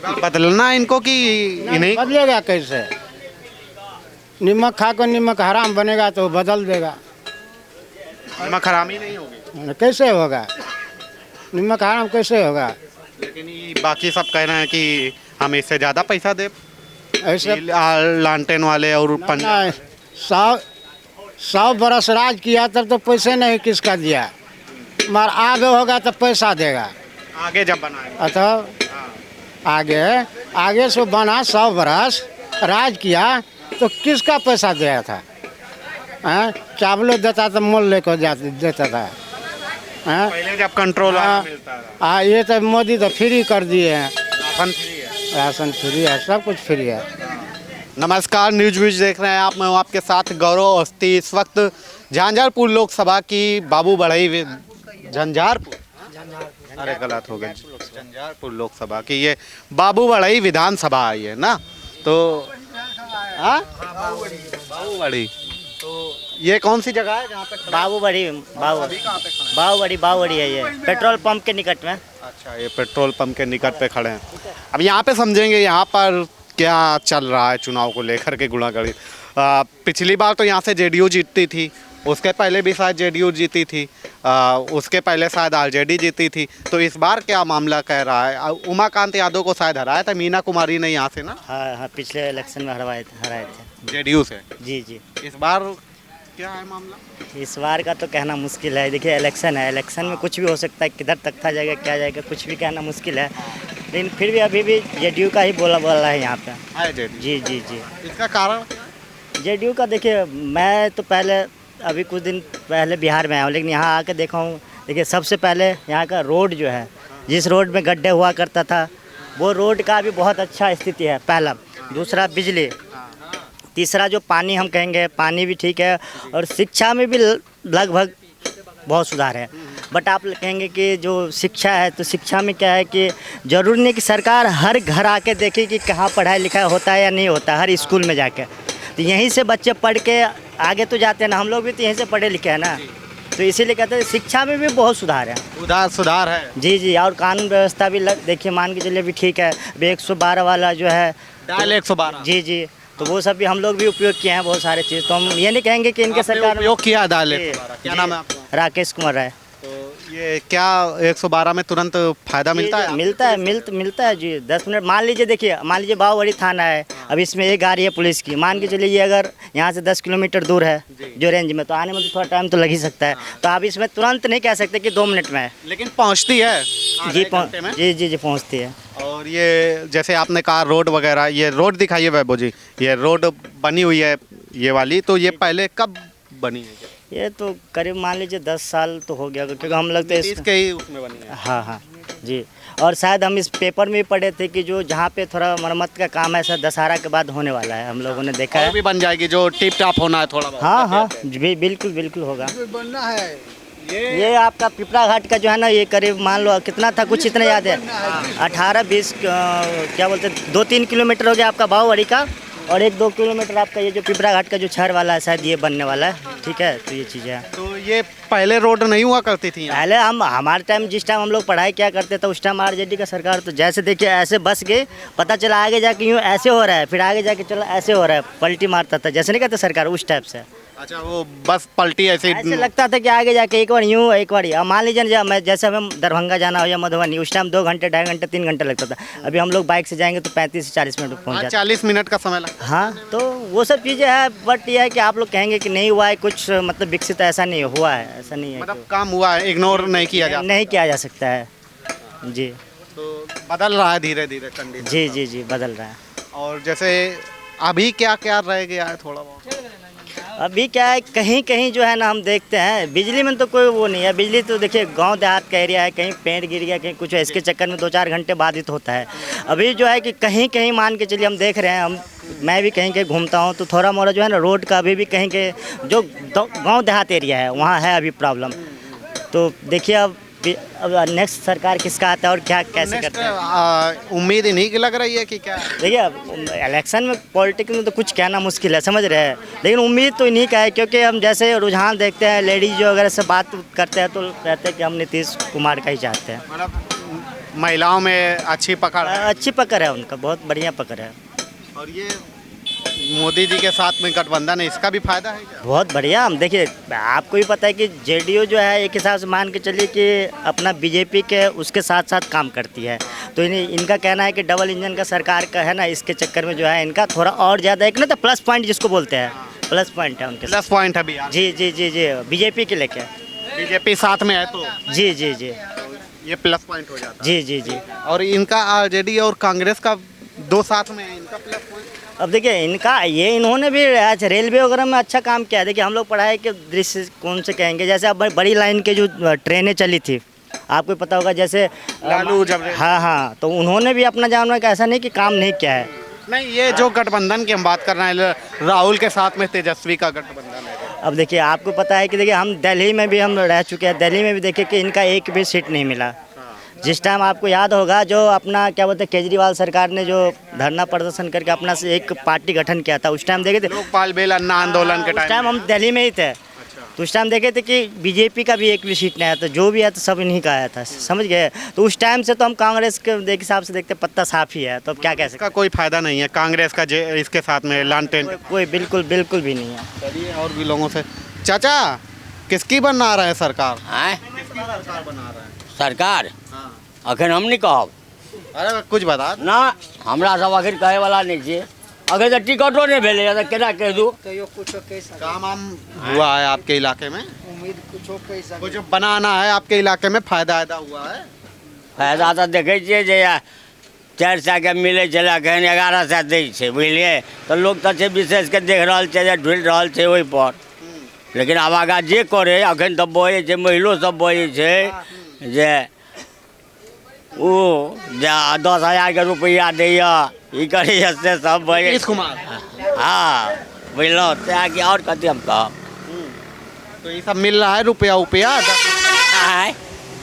बदलना इनको कि नहीं? बदलेगा कैसे? नमक खाकर नमक हराम बनेगा तो बदल देगा। नमक हराम ही नहीं होगी। कैसे होगा? नमक हराम कैसे होगा? लेकिन ये बाकी सब कह रहे हैं कि हम इससे ज़्यादा पैसा दे, ऐसे लालटेन वाले और ना, 100 बरस राज किया तब तो पैसे नहीं किसका दिया, मगर आगे होगा तो पैसा देगा। आगे जब बनाएगा अतः आगे से बना 100 बरस राज किया तो किसका पैसा दिया था? चावल देता तो मोल लेकर देता था। पहले जब कंट्रोल मिलता था। ये तो मोदी तो फ्री कर दिए हैं। राशन फ्री है। राशन फ्री है, सब कुछ फ्री है। नमस्कार, न्यूज व्यूज देख रहे हैं आप। मैं हूं आपके साथ गौरव अवस्थी। इस वक्त झंझारपुर लोकसभा की बाबू बढ़ई झंझारपुर अरे गलत हो गया, झंझारपुर लोकसभा की ये बाबू बढ़ई विधानसभा आई है ना, तो बाबू बढ़ई, तो ये कौन सी जगह है जहाँ पे बाबूबड़ी है ये पेट्रोल पंप के निकट में। अच्छा, ये पेट्रोल पंप के निकट पे खड़े हैं। अब यहाँ पे समझेंगे यहाँ पर क्या चल रहा है चुनाव को लेकर के गुणागढ़ी। पिछली बार तो यहाँ से जेडीयू जीतती थी, उसके पहले भी शायद जेडीयू जीती थी, उसके पहले शायद आरजेडी जीती थी। तो इस बार क्या मामला कह रहा है? उमाकांत यादव को शायद हराया था मीना कुमारी ने यहाँ से ना। हाँ, पिछले इलेक्शन में हराए थे जेडीयू से। जी। इस बार क्या है मामला? इस बार का तो कहना मुश्किल है। देखिए इलेक्शन है, इलेक्शन में कुछ भी हो सकता है, किधर तक था जाएगा क्या जाएगा कुछ भी कहना मुश्किल है। लेकिन फिर भी अभी भी जेडीयू का ही बोला है यहाँ पे। जी। इसका कारण? जेडीयू का देखिए, मैं तो पहले अभी कुछ दिन पहले बिहार में आया हूँ, लेकिन यहाँ आके देखा हूँ। देखिए सबसे पहले यहाँ का रोड जो है, जिस रोड में गड्ढे हुआ करता था, वो रोड का भी बहुत अच्छा स्थिति है पहला। दूसरा बिजली, तीसरा जो पानी हम कहेंगे, पानी भी ठीक है, और शिक्षा में भी लगभग बहुत सुधार है। बट आप कहेंगे कि जो शिक्षा है, तो शिक्षा में क्या है कि ज़रूरी नहीं कि सरकार हर घर आके देखे कि कहाँ पढ़ाई लिखाई होता है या नहीं होता, हर स्कूल में जाके। तो यहीं से बच्चे पढ़ के आगे तो जाते हैं ना, हम लोग भी तो यहीं से पढ़े लिखे हैं ना, तो इसीलिए कहते हैं शिक्षा में भी बहुत सुधार है। सुधार है। जी। और कानून व्यवस्था भी देखिए मान के चलिए भी ठीक है। अभी 112 वाला जो है, डायल 112। जी, तो वो सब भी हम लोग भी उपयोग किए हैं बहुत सारे चीज़। तो हम ये नहीं कहेंगे कि इनके सरकार उपयोग किया डायल 112। क्या नाम है आपका? राकेश कुमार राय। तो ये क्या 112 में तुरंत फायदा मिलता है? मिलता है जी। 10 मिनट मान लीजिए बाहुबड़ी थाना है, अब इसमें एक गाड़ी है पुलिस की, मान के चलिए ये अगर यहाँ से 10 किलोमीटर दूर है जो रेंज में, तो आने में तो थोड़ा टाइम तो लग ही सकता है। तो आप इसमें तुरंत नहीं कह सकते कि 2 मिनट में है, लेकिन पहुँचती है। जी पहुँचती है। और ये जैसे आपने कहा रोड वगैरह, ये रोड दिखाइए वैभव जी, ये रोड बनी हुई है ये वाली, तो ये पहले कब बनी है? ये तो करीब मान लीजिए 10 साल तो हो गया, क्योंकि हम लोग तो इसके ही उसमें बनी है। हाँ जी। और शायद हम इस पेपर में भी पढ़े थे कि जो जहाँ पे थोड़ा मरम्मत का काम है सर दशहरा के बाद होने वाला है, हम लोगों ने देखा है। भी बन जाएगी, जो टिप टाप होना है थोड़ा बहुत। हाँ बिल्कुल होगा। ये आपका पिपरा घाट का जो है ना, ये करीब मान लो कितना था, कुछ इतना याद है, 18-20 क्या बोलते 2-3 किलोमीटर हो गया आपका बाहुबड़ी का, और 1-2 किलोमीटर आपका ये जो पिपरा घाट का जो शहर वाला है शायद ये बनने वाला है। ठीक है, तो ये चीज़ें हैं। तो ये पहले रोड नहीं हुआ करती थी? पहले हमारे टाइम, जिस टाइम हम लोग पढ़ाई क्या करते थे, उस टाइम आरजेडी का सरकार, तो जैसे देखिए ऐसे बस गए, पता चला आगे जाके यूँ ऐसे हो रहा है, फिर आगे जाके चला ऐसे हो रहा है, पलटी मारता था, जैसे नहीं कहते सरकार, उस टाइप से। अच्छा, वो बस पलटी ऐसे लगता था कि आगे जाके एक बार यूँ एक बार, मान लीजिए मैं जैसे हमें दरभंगा जाना हो या मधुबनी, उस टाइम 2 घंटे 2.5 घंटे 3 घंटे लगता था। अभी हम लोग बाइक से जाएंगे तो 35 से 40 मिनट में पहुँच जाते हैं। 40 मिनट का समय लगता है। हाँ, तो वो सब चीज़ें हैं। बट ये है कि आप लोग कहेंगे कि नहीं हुआ है कुछ, मतलब विकसित, ऐसा नहीं हुआ है, ऐसा नहीं है। मतलब काम हुआ है, इग्नोर नहीं किया जा सकता है। जी, तो बदल रहा है धीरे धीरे कंडीशन। जी बदल रहा है। और जैसे अभी क्या क्या रह गया है थोड़ा बहुत? अभी क्या है, कहीं जो है ना, हम देखते हैं बिजली में तो कोई वो नहीं है। बिजली तो देखिए गांव देहात का एरिया है, कहीं पेड़ गिर गया, कहीं कुछ है, इसके चक्कर में 2-4 घंटे बाधित होता है। अभी जो है कि कहीं मान के चलिए हम देख रहे हैं, मैं भी कहीं घूमता हूँ, तो थोड़ा मोड़ा जो है ना रोड का अभी भी कहीं के जो गांव देहात एरिया है वहाँ है अभी प्रॉब्लम। तो देखिए अब नेक्स्ट सरकार किसका आता है और क्या कैसे करता है, उम्मीद नहीं कि लग रही है कि क्या? देखिए इलेक्शन में पॉलिटिक्स में तो कुछ कहना मुश्किल है, समझ रहे हैं, लेकिन उम्मीद तो इन्हीं का है, क्योंकि हम जैसे रुझान देखते हैं, लेडीज जो वगैरह से बात करते हैं तो कहते हैं कि हम नीतीश कुमार का ही चाहते हैं। मतलब महिलाओं में अच्छी पकड़ है। अच्छी पकड़ है उनका, बहुत बढ़िया पकड़ है। और ये मोदी जी के साथ में गठबंधन है, इसका भी फायदा है क्या? बहुत बढ़िया। हम देखिए, आपको भी पता है कि जेडीयू जो है एक हिसाब से मान के चलिए कि अपना बीजेपी के उसके साथ साथ काम करती है। तो इनका कहना है कि डबल इंजन का सरकार का है ना, इसके चक्कर में जो है इनका थोड़ा और ज़्यादा एक ना तो प्लस पॉइंट जिसको बोलते हैं, प्लस पॉइंट है उनके प्लस पॉइंट है बिहार। जी जी जी जी, बीजेपी के लेके। बीजेपी साथ में है तो जी जी जी ये प्लस पॉइंट हो जाता है। जी जी जी। और इनका आरजेडी और कांग्रेस का दो साथ में है, इनका प्लस पॉइंट। अब देखिए इनका इन्होंने भी अच्छा रेलवे वगैरह में अच्छा काम किया है। देखिए हम लोग पढ़ाई के दृश्य कौन से कहेंगे, जैसे अब बड़ी लाइन के जो ट्रेनें चली थी, आपको पता होगा, जैसे लालू जब हाँ हाँ, तो उन्होंने भी अपना जानना कि ऐसा नहीं कि काम नहीं किया है। नहीं, ये जो गठबंधन की हम बात कर रहे हैं, राहुल के साथ में तेजस्वी का गठबंधन है। अब देखिए आपको पता है कि देखिए हम दिल्ली में भी हम रह चुके हैं, दिल्ली में भी देखिए कि इनका एक भी सीट नहीं मिला। जिस टाइम आपको याद होगा, जो अपना क्या बोलते हैं केजरीवाल सरकार ने जो धरना प्रदर्शन करके अपना से एक पार्टी गठन किया था, उस टाइम देखे थे लोकपाल बेल अन्ना आंदोलन के उस टाइम हम दिल्ली में ही थे। तो उस टाइम देखे थे कि बीजेपी का भी एक भी सीट नहीं आया था, जो भी आया तो सब इन्हीं का आया था, समझ गए। तो उस टाइम से तो हम कांग्रेस के हिसाब से देखते पत्ता साफ ही है, तो अब क्या कह सकते इसका कोई फायदा नहीं है कांग्रेस का इसके साथ में लालटेन। कोई बिल्कुल बिल्कुल भी नहीं है। चलिए और भी लोगों से। चाचा, किसकी बना रहे हैं सरकार? आए किसकी सरकार बना रहे हैं? सरकार हाँ। अखन हम नहीं कहब अरे कुछ बता। ना, हमरा सब अखन कहे वाला नहीं छै। अखन तो टिकटो नहीं भेले तो केना कह दू। काम वाम हुआ है आपके इलाके में? कुछ बनाना है आपके इलाके में, फायदा हुआ है? फायदा तो देखे छियै जे 400 के मिले छलै, अखन 1100 दै छै, बुझलियै। तो लोग तो छै विशेष के देख रहल छै जे ढुलि रहल छै ओहि पर। लेकिन आब आगाँ जे करे, अखन तो बजै छै, महिलो सब बजै छै जे ओ जे 10,000 के रुपया दैया, ई करैया, से सब बजै। नीतीश कुमार। हाँ बुझलहुँ, तैँ कि और कथी हम कहब। तो ये सब मिल रहा है रुपया उपया? आँय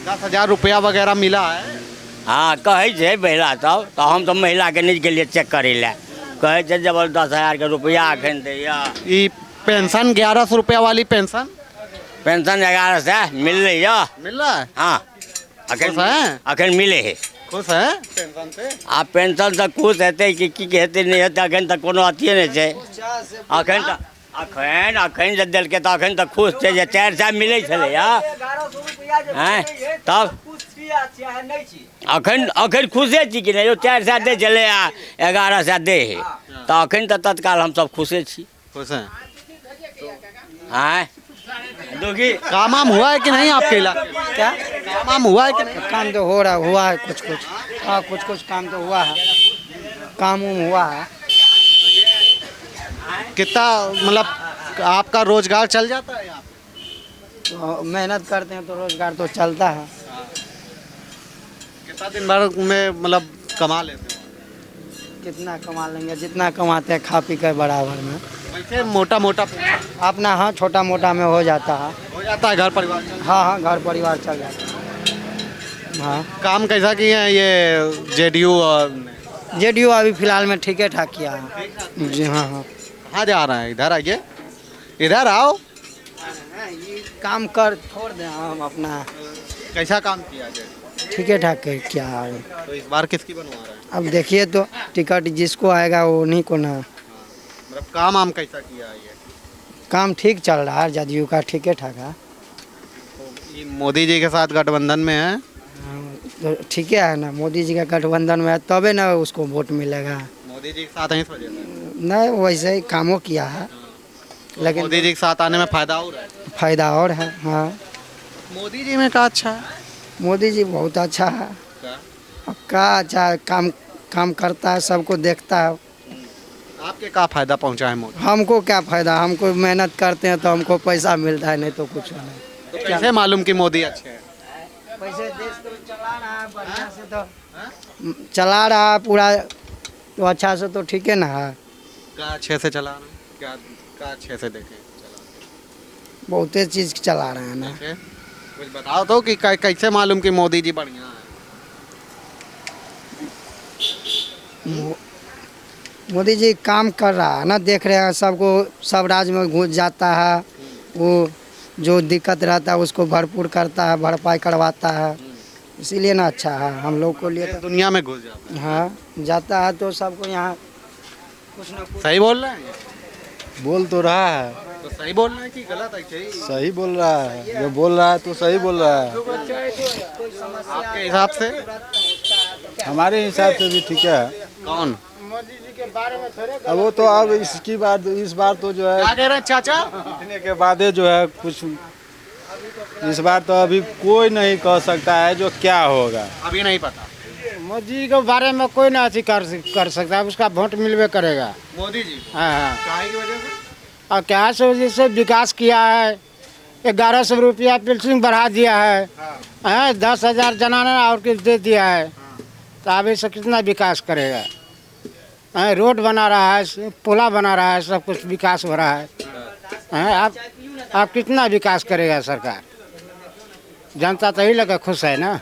10,000 रुपया वगैरह मिला है? हाँ कहै छै महिला सब, तो हम तो महिला के नहीं गेलिए चेक करे ला। कहै छै जब 10,000 के रुपया अखन दैया। ये पेंशन 1100 रुपया वाली पेंशन? पेंशन 1100 मिल रही है। मिल रहा है? हाँ खुश हैं? अखन मिले है। खुश है पेंशन से? आ पेंशन से खुश हेतै कि हेतै नहीं हेतै, अखन तक कोनो अथिए नहीं छै। अखन तक अखन जे देलकै तऽ अखन तक खुश छै जे 400 मिलै छलै। हैं तब अखन खुशे छी कि नहीं? जो 400 दै छलै आ 1100 दै है, तो अखन तऽ तत्काल हम सब खुशे छी। खुश हैं? हैं दुखी काम वाम हुआ है कि नहीं आपके इलाके में? क्या काम वाम हुआ है कि नहीं? काम तो हुआ है कुछ कुछ। हाँ कुछ कुछ काम तो हुआ है, काम उम हुआ है। कितना मतलब आपका रोजगार चल जाता है यहाँ? तो मेहनत करते हैं तो रोजगार तो चलता है। कितना दिन भर में मतलब कमा लेते हो? कितना कमा लेंगे, जितना कमाते हैं खा पी कर बराबर में। वैसे मोटा मोटा अपना हाँ छोटा मोटा में हो जाता है। हो जाता है, घर परिवार चल। हाँ हाँ घर परिवार चल जाता है। हाँ काम कैसा किए हैं ये जेडीयू और जेडीयू अभी फिलहाल में ठीक ठाक किया है जी। हाँ हाँ कहाँ जा रहे हैं? इधर आइए, इधर आओ। काम कर छोड़ दें हम अपना। कैसा काम किया जाए? ठीक ठाक किया है। तो इस बार किसकी बनवा रहे हैं? अब देखिए तो टिकट जिसको आएगा वो उन्हीं को ना। मतलब काम आम कैसा किया है ये? काम ठीक चल रहा है, जदयू का ठीक ठाक है। तो ये मोदी जी के साथ गठबंधन में है? तो ठीक है ना, मोदी जी का गठबंधन में है तबे ना उसको वोट मिलेगा। मोदी जी के साथ है इस वजह से? नहीं वैसे ही कामों किया है, लेकिन मोदी जी के साथ आने में फायदा हो रहा है? फायदा और है। हाँ मोदी जी में का अच्छा है? मोदी जी बहुत अच्छा है। क्या? अब का अच्छा है, काम करता है, सबको देखता है। आपके का फायदा पहुंचा है मोदी? हमको क्या फायदा, हमको मेहनत करते हैं तो हमको पैसा मिलता है, नहीं तो कुछ नहीं। तो कैसे मालूम कि मोदी अच्छे हैं? पैसे देश को चला रहा है बढ़िया से, तो चला रहा है पूरा, तो अच्छा से तो ठीक है ना है। क्या अच्छे से चला रहे हैं? क्या अच्छे से देखे बहुते चीज़ चला रहे हैं ना। कैसे? कुछ बताओ तो कि कैसे मालूम कि मोदी जी बढ़िया है? मोदी जी काम कर रहा है ना, देख रहे हैं सबको, सब राज्य में घुस जाता है, वो जो दिक्कत रहता है उसको भरपूर करता है, भरपाई करवाता है। इसीलिए ना अच्छा है हम लोग को लिए। इस दुनिया में घुस जाता हाँ जाता है तो सबको यहाँ कुछ ना कुछ। है। सही बोल रहे हैं ये? बोल तो रहा है, तो सही बोल रहे हैं कि गलत है? सही सही बोल रहा है, जो बोल रहा है तो सही बोल रहा है। आपके हिसाब से हमारे हिसाब से भी ठीक है। कौन? अब वो तो अब इसकी बात, इस बार तो जो है क्या कह रहे हैं चाचा? जीतने के बाद जो है कुछ, इस बार तो अभी कोई नहीं कह सकता है जो क्या होगा। अभी नहीं पता। मोदी के बारे में कोई ना अथी कर सकता है, उसका वोट मिलवे करेगा। मोदी जी हाँ हाँ। काहे की वजह से? और क्या से जैसे विकास किया है, 1100 रुपया पेंशन बढ़ा दिया है, हाँ 10,000 जनाना और कुछ दे दिया है, तो अब इससे कितना विकास करेगा? हाँ रोड बना रहा है, पुला बना रहा है, सब कुछ विकास हो रहा है। हाँ आप कितना विकास करेगा सरकार? जनता तो ही लगा खुश है ना।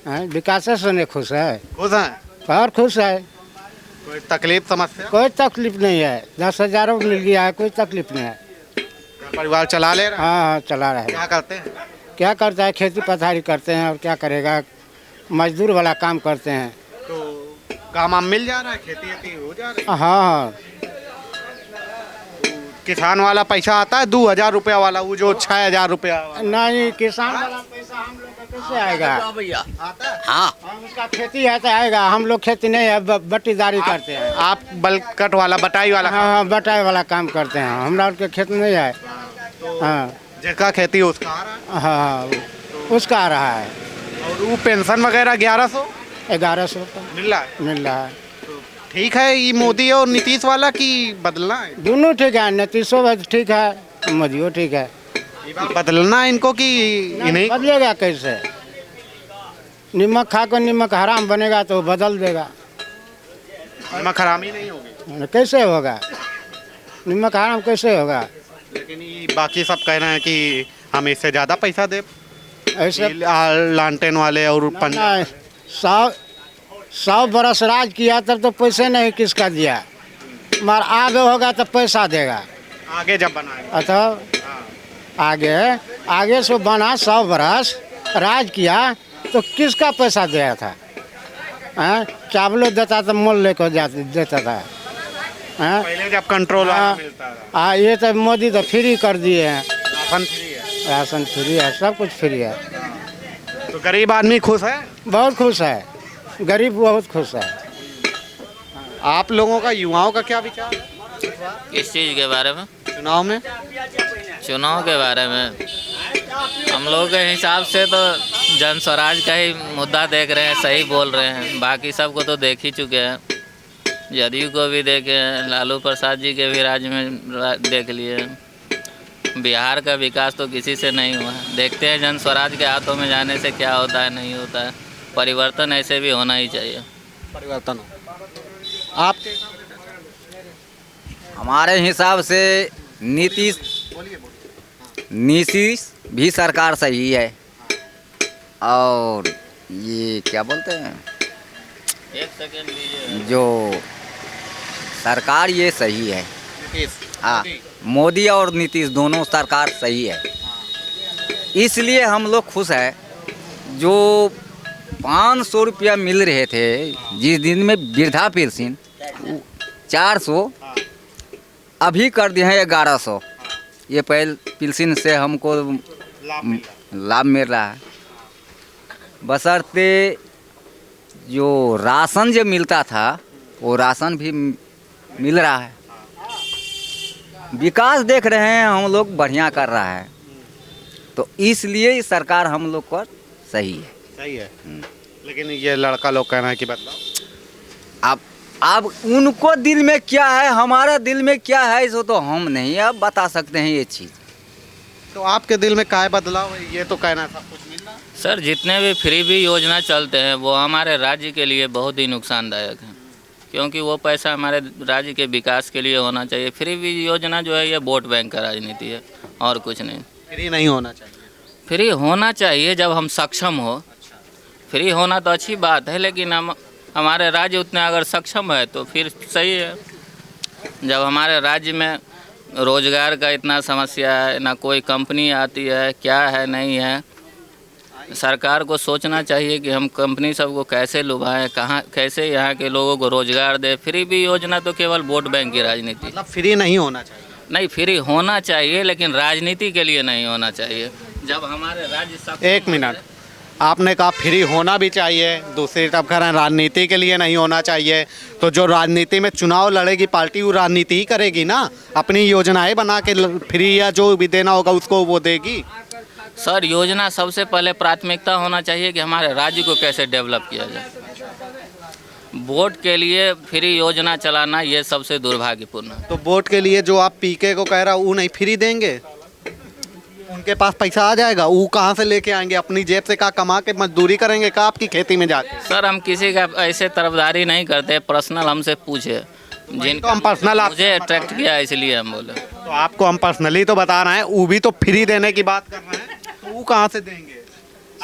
हाँ विकास से नहीं खुश है, खुश हैं? और खुश है, कोई तकलीफ समस्या? कोई तकलीफ नहीं है। 10,000 मिल गया है, कोई तकलीफ नहीं है। परिवार चला ले रहा है? हाँ हाँ चला रहा है। क्या करते हैं? क्या करता है, खेती पथारी करते हैं और क्या करेगा, मजदूर वाला काम करते हैं। तो काम वाम मिल जा रहा है, खेती वेती हो जा रही है? हाँ हाँ किसान वाला पैसा आता है 2,000 रुपया वाला, वो जो 6,000 रुपया वाला नहीं, किसान वाला पैसा हम लोग का कैसे आएगा? आता है? हाँ हम उसका खेती है तो आएगा, हम लोग खेती नहीं है, बट्टीदारी करते हैं। आप बल्क कट वाला, बटाई वाला? हाँ हाँ बटाई वाला काम करते हैं, हमरा के खेत नहीं है। हाँ जिसका खेती है उसका आ रहा है। हाँ उसका आ रहा है। और वो पेंशन वगैरह 1100 1100 रुपये मिल रहा है। मिल रहा है। ठीक है ये मोदी और नीतीश वाला की बदलना है? दोनों ठीक है, नीतीशो ठीक है, मोदियो ठीक है। ये बात बदलना है इनको कि इन्हीं? बदलेगा कैसे? नमक खा कर नमक हराम बनेगा तो बदल देगा। नमक हरामी नहीं होगी। कैसे होगा? नमक हराम कैसे होगा? लेकिन ये बाकी सब कह रहे हैं कि हम इससे ज़्यादा पैसा दे, ऐसे लालटेन वाले और नहीं, 100 बरस राज किया तब तो पैसे नहीं किसका दिया, मगर आगे होगा तो पैसा देगा। आगे जब बनाएगा अतः आगे से बना 100 बरस राज किया तो किसका पैसा दिया था? चावलों देता तो मोल लेकर देता था। पहले जब कंट्रोल हाँ। मिलता था। ये तो मोदी तो फ्री कर दिए हैं, राशन फ्री है, राशन फ्री है, सब कुछ फ्री है। तो गरीब आदमी खुश है? बहुत खुश है, गरीब बहुत खुश है। आप लोगों का, युवाओं का क्या विचार है किस चीज़ के बारे में? चुनाव में? चुनाव के बारे में हम लोग के हिसाब से तो जन स्वराज का ही मुद्दा देख रहे हैं, सही बोल रहे हैं। बाकी सबको तो देख ही चुके हैं, जदयू को भी देखे हैं, लालू प्रसाद जी के भी राज्य में देख लिए। बिहार का विकास तो किसी से नहीं हुआ। देखते हैं जन स्वराज के हाथों में जाने से क्या होता है, नहीं होता है। परिवर्तन ऐसे भी होना ही चाहिए। परिवर्तन हो आपके? हमारे हिसाब से नीतीश भी सरकार सही है, और ये क्या बोलते हैं, एक सेकेंड लीजिए। जो सरकार ये सही है। नीतीश? हाँ मोदी और नीतीश दोनों सरकार सही है, इसलिए हम लोग खुश है। जो 500 रुपया मिल रहे थे जिस दिन में वृद्धा पेंशन 400 अभी कर दिए हैं 1100। ये पहले पेंशन से हमको लाभ मिल रहा है, बशर्ते जो राशन जो मिलता था वो राशन भी मिल रहा है। विकास देख रहे हैं हम लोग, बढ़िया कर रहा है, तो इसलिए सरकार हम लोग को सही है। सही है। लेकिन ये लड़का लोग कहना है कि बदलाव। अब उनको दिल में क्या है, हमारा दिल में क्या है, इसको तो हम नहीं अब बता सकते हैं ये चीज़। तो आपके दिल में काय बदलाव है, ये तो कहना सब कुछ मिल रहा है। सर जितने भी फ्री भी योजना चलते हैं वो हमारे राज्य के लिए बहुत ही नुकसानदायक है, क्योंकि वो पैसा हमारे राज्य के विकास के लिए होना चाहिए। फ्री भी योजना जो है ये वोट बैंक का राजनीति है और कुछ नहीं। फ्री नहीं होना चाहिए? फ्री होना चाहिए जब हम सक्षम हो। फ्री होना तो अच्छी बात है, लेकिन हमारे राज्य उतने अगर सक्षम है तो फिर सही है। जब हमारे राज्य में रोज़गार का इतना समस्या है, ना कोई कंपनी आती है, क्या है नहीं है, सरकार को सोचना चाहिए कि हम कंपनी सबको कैसे लुभाएं, कहाँ कैसे यहाँ के लोगों को रोजगार दे। फ्री भी योजना तो केवल वोट बैंक की राजनीति। मतलब फ्री नहीं होना चाहिए। नहीं, फ्री होना चाहिए लेकिन राजनीति के लिए नहीं होना चाहिए। जब हमारे राज्य सब एक मिनट, आपने कहा फ्री होना भी चाहिए, दूसरी तरफ कह रहे हैं राजनीति के लिए नहीं होना चाहिए। तो जो राजनीति में चुनाव लड़ेगी पार्टी वो राजनीति ही करेगी ना, अपनी योजनाएं बना के फ्री या जो भी देना होगा उसको वो देगी। सर, योजना सबसे पहले प्राथमिकता होना चाहिए कि हमारे राज्य को कैसे डेवलप किया जाए। वोट के लिए फ्री योजना चलाना ये सबसे दुर्भाग्यपूर्ण है। तो वोट के लिए जो आप पीके को कह रहा वो नहीं फ्री देंगे? उनके पास पैसा आ जाएगा, वो कहाँ से लेके आएंगे? अपनी जेब से का कमा के मजदूरी करेंगे का आपकी खेती में जाके? सर, हम किसी का ऐसे तरफदारी नहीं करते, पर्सनल हमसे पूछे जिनको हम पर्सनल मुझे अट्रैक्ट किया इसलिए हम बोले। तो आपको हम पर्सनली तो बता रहे हैं, वो भी तो फ्री देने की बात कर रहे हैं, तो वो कहाँ से देंगे?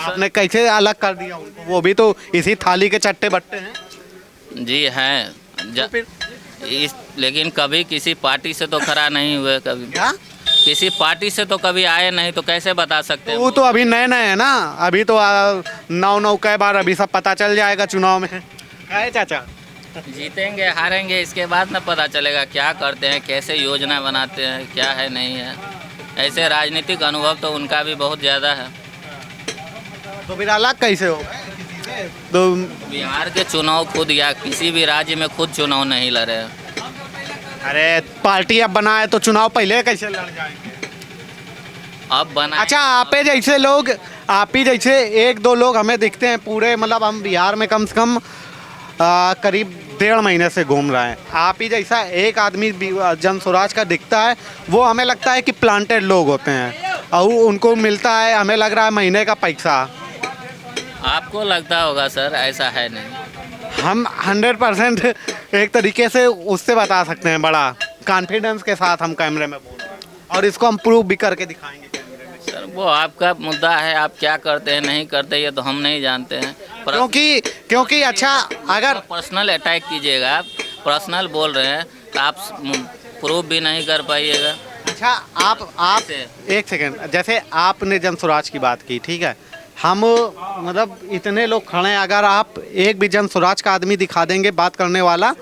आपने कैसे अलग कर दिया उनको? वो भी तो इसी थाली के चट्टे बट्टे हैं। जी हैं लेकिन कभी किसी पार्टी से तो खड़ा नहीं हुए। कभी क्या? किसी पार्टी से तो कभी आए नहीं, तो कैसे बता सकते हैं? वो तो अभी नए नए है ना, अभी तो 9 कई बार अभी सब पता चल जाएगा चुनाव में। है चाचा? जीतेंगे हारेंगे इसके बाद ना पता चलेगा क्या करते हैं, कैसे योजना बनाते हैं, क्या है नहीं है। ऐसे राजनीतिक अनुभव तो उनका भी बहुत ज़्यादा है। तो फिर अलग कैसे हो? तो बिहार के चुनाव खुद या किसी भी राज्य में खुद चुनाव नहीं लड़े हैं। अरे पार्टी अब बनाए तो चुनाव पहले कैसे लड़ जाएंगे? अब बना। अच्छा, आप ही जैसे 1-2 लोग हमें दिखते हैं पूरे, मतलब हम बिहार में कम से कम करीब 1.5 महीने से घूम रहे हैं। आप ही जैसा एक आदमी जन स्वराज का दिखता है, वो हमें लगता है कि प्लांटेड लोग होते हैं और उनको मिलता है हमें लग रहा है महीने का पैसा। आपको लगता होगा सर, ऐसा है नहीं। हम 100% एक तरीके से उससे बता सकते हैं, बड़ा कॉन्फिडेंस के साथ हम कैमरे में बोल रहे हैं और इसको हम प्रूव भी करके दिखाएंगे कैमरे में। सर, वो आपका मुद्दा है, आप क्या करते हैं नहीं करते ये तो हम नहीं जानते हैं। क्योंकि अच्छा, अगर पर्सनल अटैक कीजिएगा, आप पर्सनल बोल रहे हैं तो आप प्रूव भी नहीं कर पाइएगा। अच्छा, आप एक सेकंड, जैसे आपने जन स्वराज की बात की, ठीक है, हम मतलब इतने लोग खड़े हैं, अगर आप एक भी जन स्वराज का आदमी दिखा देंगे बात करने वाला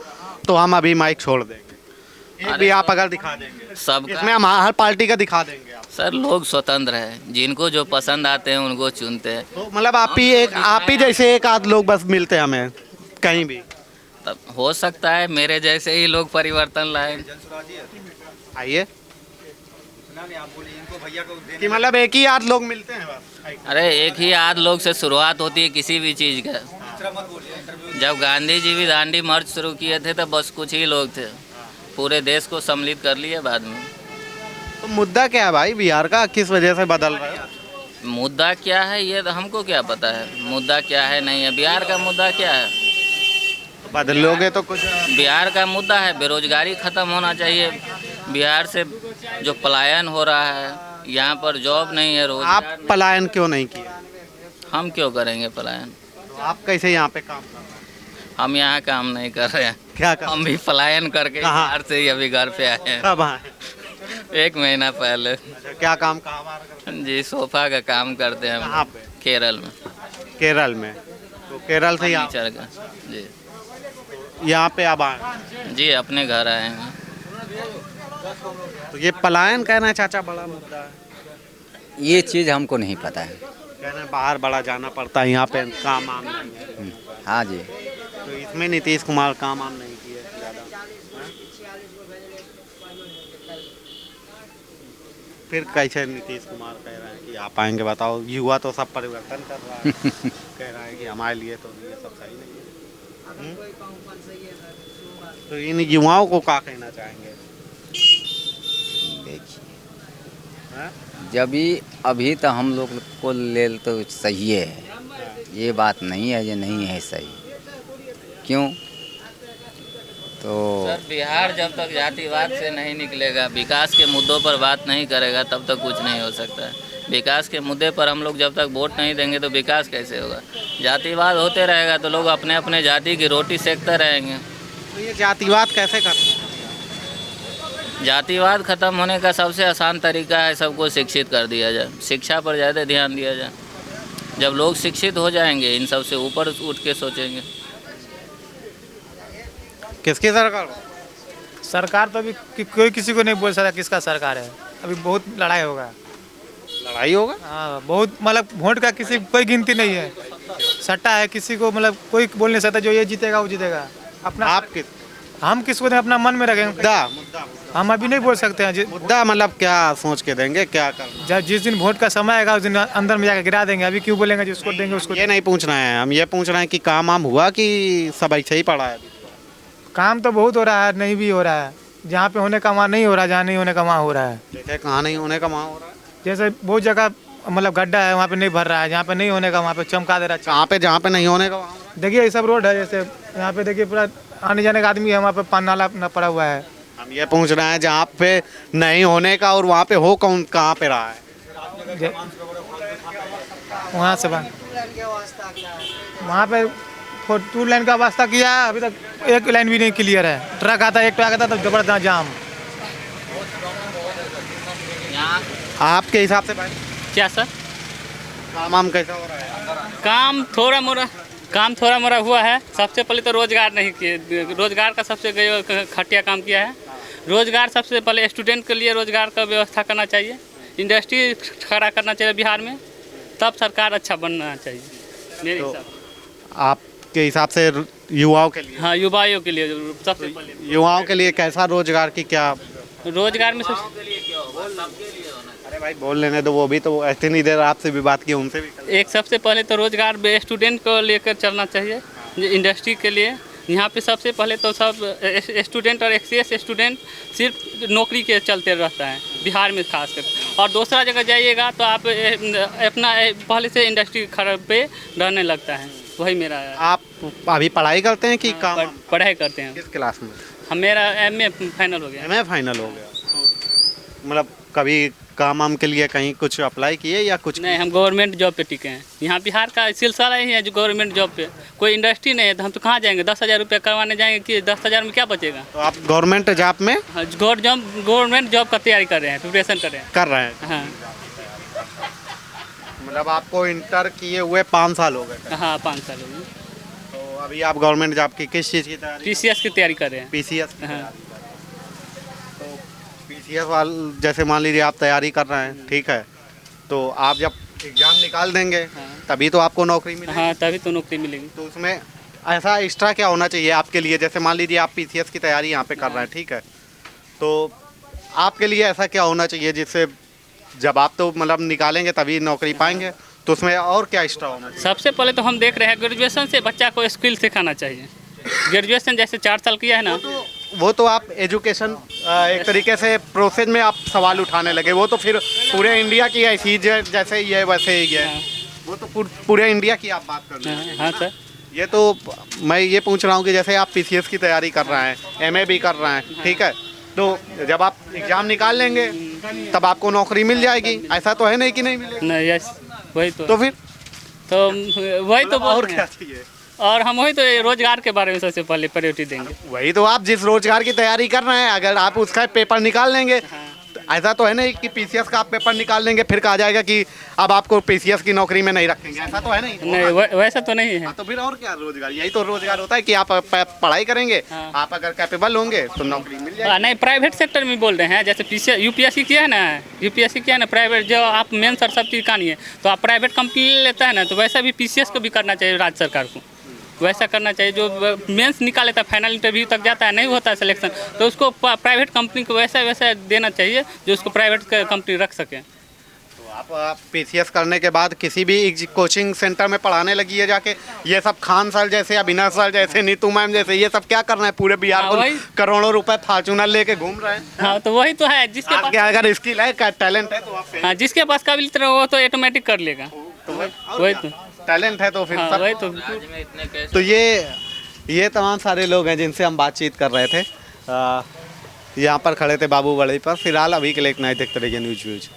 तो हम अभी माइक छोड़ देंगे। एक भी आप अगर दिखा देंगे सबका, इसमें हम हर पार्टी का दिखा देंगे आप। सर, लोग स्वतंत्र हैं, जिनको जो पसंद आते हैं उनको चुनते हैं। तो मतलब आप ही जैसे एक आध लोग बस मिलते हैं हमें कहीं भी? तब हो सकता है मेरे जैसे ही लोग परिवर्तन लाए। आइए कि मतलब एक ही आध लोग मिलते हैं बस? अरे एक ही आध लोग से शुरुआत होती है किसी भी चीज़ का। जब गांधी जी भी दांडी मार्च शुरू किए थे तो बस कुछ ही लोग थे, पूरे देश को सम्मिलित कर लिए बाद में। तो मुद्दा क्या है भाई बिहार का, किस वजह से बदल रहा है? मुद्दा क्या है ये तो हमको क्या पता है, मुद्दा क्या है नहीं है। बिहार का मुद्दा क्या है? तो बदलोगे तो कुछ। बिहार का मुद्दा है बेरोजगारी ख़त्म होना चाहिए। बिहार से जो पलायन हो रहा है, यहाँ पर जॉब नहीं है, रोजगार आप पलायन क्यों नहीं किए? हम क्यों करेंगे पलायन? तो आप कैसे यहाँ पे काम कर रहे हैं? हम यहाँ काम नहीं कर रहे हैं। क्या कर? हम भी पलायन करके कहाँ? बाहर से ही अभी घर पे आए हैं, कब आए? 1 महीना पहले। अच्छा, क्या काम कहाँ करते हैं? जी, सोफा का काम करते हैं कहाँ हम पे? केरल में। केरल में? तो केरल से यहाँ फर्नीचर का। जी पे आप आए? जी, अपने घर आए हैं। तो ये पलायन कहना है चाचा बड़ा मुद्दा है। ये चीज़ हमको नहीं पता है। कहना है बाहर बड़ा जाना पड़ता है, यहाँ पे काम वाम नहीं है। हाँ जी। तो इसमें नीतीश कुमार काम वाम नहीं किए ज़्यादा, हाँ? फिर कैसे नीतीश कुमार कह रहे हैं कि आप आएंगे? बताओ, युवा तो सब परिवर्तन कर रहा है। कह रहा है कि हमारे लिए तो ये सब सही नहीं है। तो इन युवाओं को क्या कहना चाहेंगे? देखिए, हाँ? जब भी अभी तो हम लोग को ले तो सही है, ये बात नहीं है ये नहीं है सही। क्यों? तो सर, बिहार जब तक जातिवाद से नहीं निकलेगा, विकास के मुद्दों पर बात नहीं करेगा, तब तक कुछ नहीं हो सकता है। विकास के मुद्दे पर हम लोग जब तक वोट नहीं देंगे तो विकास कैसे होगा? जातिवाद होते रहेगा तो लोग अपने अपने जाति की रोटी सेकते रहेंगे। तो ये जातिवाद कैसे खत्म? जातिवाद खत्म होने का सबसे आसान तरीका है सबको शिक्षित कर दिया जाए, शिक्षा पर ज़्यादा ध्यान दिया जाए। जब लोग शिक्षित हो जाएंगे इन सब से ऊपर उठ के सोचेंगे। किसकी सरकार? सरकार तो अभी कोई किसी को नहीं बोल सकता किसका सरकार है, अभी बहुत लड़ाई होगा। लड़ाई होगा? हाँ बहुत, मतलब वोट का किसी कोई गिनती नहीं है, सट्टा है, किसी को मतलब कोई बोल नहीं सकता जो ये जीतेगा वो जीतेगा। अपना आप किस हम किसको अपना मन में रखेंगे, मुद्दा हम अभी नहीं बोल सकते हैं। मुद्दा मतलब क्या सोच के देंगे, क्या करना? जब जिस दिन वोट का समय आएगा उस दिन अंदर में जाकर गिरा देंगे। अभी क्यों बोलेंगे जिसको देंगे उसको? ये नहीं पूछना है, हम ये पूछ रहे हैं कि काम वाम हुआ कि सब ऐसे ही पड़ा है? काम तो बहुत हो रहा है, नहीं भी हो रहा है। जहाँ पे होने का वहाँ नहीं हो रहा, जहाँ नहीं होने का वहाँ हो रहा है। जैसे कहाँ नहीं होने का वहाँ हो रहा है? जैसे बहुत जगह मतलब गड्ढा है, वहाँ पे नहीं भर रहा है, जहाँ पे नहीं होने का वहाँ पे चमका दे रहा है। कहाँ पे जहाँ पे नहीं होने का वहाँ हो रहा है? देखिए ये सब रोड है, जैसे यहाँ पे देखिए पूरा आने जाने का आदमी है, वहाँ पे पान नाला अपना पड़ा हुआ है। हम ये पूछ रहे हैं जहाँ पे नहीं होने का और वहाँ पे हो कौन कहाँ पे रहा है? वहाँ से वहाँ पे 2 लाइन का वास्ता किया है, अभी तक एक लाइन भी नहीं क्लियर है। ट्रक आता है, एक ट्रक आता है तो जबरदस्त जाम। आपके हिसाब से भाई क्या सर? काम वाम कैसा हो रहा है? काम थोड़ा मोड़ा हुआ है। सबसे पहले तो रोजगार नहीं किए, रोजगार का सबसे घटिया काम किया है। रोजगार सबसे पहले स्टूडेंट के लिए रोजगार का व्यवस्था करना चाहिए, इंडस्ट्री खड़ा करना चाहिए बिहार में, तब सरकार अच्छा बनना चाहिए मेरे हिसाब से। आपके हिसाब से युवाओं के लिए? हाँ युवाओं के लिए सबसे पहले। युवाओं के लिए कैसा रोजगार की क्या? रोजगार में अरे भाई बोल लेने दो, वो भी तो ऐसे नहीं देर आपसे भी बात की, उनसे भी। एक सबसे पहले तो रोजगार स्टूडेंट को लेकर चलना चाहिए इंडस्ट्री के लिए। यहाँ पे सबसे पहले तो सब स्टूडेंट और एक्सेस स्टूडेंट सिर्फ नौकरी के चलते रहता है बिहार में खासकर, और दूसरा जगह जाइएगा तो आप अपना पहले से इंडस्ट्री खराब पे रहने लगता है। वही मेरा है। आप अभी पढ़ाई करते हैं कि काम? पढ़ाई करते हैं। किस क्लास में? मेरा MA फाइनल हो गया। MA फाइनल हो गया। मतलब कभी काम वाम के लिए कहीं कुछ अप्लाई किए या कुछ? नहीं, हम गवर्नमेंट जॉब पे टिके हैं। यहाँ बिहार का सिलसिला ही है जो गवर्नमेंट जॉब पे, कोई इंडस्ट्री नहीं है तो हम तो कहाँ जाएंगे? 10,000 रुपये करवाने जाएंगे कि 10,000 में क्या बचेगा? तो आप गवर्नमेंट जॉब में? हाँ, गवर्नमेंट जॉब का तैयारी कर रहे हैं, प्रिपरेशन कर रहे हैं। हाँ मतलब आपको इंटर किए हुए 5 साल हो गए? हाँ 5 साल हो गए। तो अभी आप गवर्नमेंट जॉब की किस चीज़ की तैयारी? PCS की तैयारी कर रहे हैं। PCS? हाँ। तो PCS वाल जैसे मान लीजिए आप तैयारी कर रहे हैं, ठीक है, तो आप जब एग्ज़ाम निकाल देंगे तभी तो आपको नौकरी मिलेगी। हाँ तभी तो नौकरी मिलेगी। तो उसमें ऐसा एक्स्ट्रा क्या होना चाहिए आपके लिए? जैसे मान लीजिए आप PCS की तैयारी यहाँ पे कर रहे हैं, ठीक है, तो आपके लिए ऐसा क्या होना चाहिए जिससे जब आप तो मतलब निकालेंगे तभी नौकरी पाएंगे, तो उसमें और क्या एक्स्ट्रा होना चाहिए? सबसे पहले तो हम देख रहे हैं ग्रेजुएशन से बच्चा को स्किल सिखाना चाहिए। ग्रेजुएशन जैसे 4 साल किया है ना, वो तो आप एजुकेशन एक तरीके से प्रोसेस में आप सवाल उठाने लगे। वो तो फिर पूरे इंडिया की ऐसी जैसे ये वैसे ही है। वो तो पूरे इंडिया की आप बात कर रहे हैं। हाँ सर। ये तो मैं ये पूछ रहा हूँ कि जैसे आप PCS की तैयारी कर रहे हैं, MA भी कर रहे हैं, ठीक है, तो जब आप एग्ज़ाम निकाल लेंगे तब आपको नौकरी मिल जाएगी, ऐसा तो है नहीं कि नहीं मिलेगी? नहीं, यस वही तो फिर तो वही तो और क्या चाहिए? और हम वही तो रोजगार के बारे में सबसे पहले प्रायोरिटी देंगे। वही तो आप जिस रोजगार की तैयारी कर रहे हैं, अगर आप उसका पेपर निकाल लेंगे, तो ऐसा तो है नहीं कि PCS का आप पेपर निकाल लेंगे फिर कहा जाएगा कि अब आपको PCS की नौकरी में नहीं रखेंगे, ऐसा तो है नहीं। वैसा तो नहीं है। तो फिर और क्या रोजगार? यही तो रोजगार होता है कि आप पढ़ाई करेंगे, आप अगर कैपेबल होंगे तो नौकरी मिल जाएगी। नहीं, प्राइवेट सेक्टर में बोल रहे हैं, जैसे UPSC किया है ना, UPSC किया है ना, प्राइवेट जो आप मेन सर सब चीज़ का नहीं है तो आप प्राइवेट कंपनी लेता है ना, तो वैसा भी PCS को भी करना चाहिए राज्य सरकार को। वैसा करना चाहिए जो मेंस निकाल लेता है, फाइनल इंटरव्यू तक जाता है, नहीं होता है सिलेक्शन, तो उसको प्राइवेट कंपनी को वैसा देना चाहिए जो उसको प्राइवेट कंपनी रख सके। तो आप PCS करने के बाद किसी भी कोचिंग सेंटर में पढ़ाने लगी है जाके? ये सब खान सर जैसे, अभिनव सर जैसे, नीतू मैम जैसे, ये सब क्या कर रहे हैं? पूरे बिहार को करोड़ों रुपए फॉर्चूनर लेके घूम रहे हैं। हाँ तो वही तो है, जिसके पास अगर स्किल है, टैलेंट है, तो आप हाँ जिसके पास काबिलियत रहे वो तो ऑटोमेटिक कर लेगा। वही तो टैलेंट है तो फिर हाँ, वही तो ये तमाम सारे लोग हैं जिनसे हम बातचीत कर रहे थे। यहाँ पर खड़े थे बाबू बड़े पर। फिलहाल अभी के लिए इतना ही। देखते रहिए न्यूज़ व्यूज।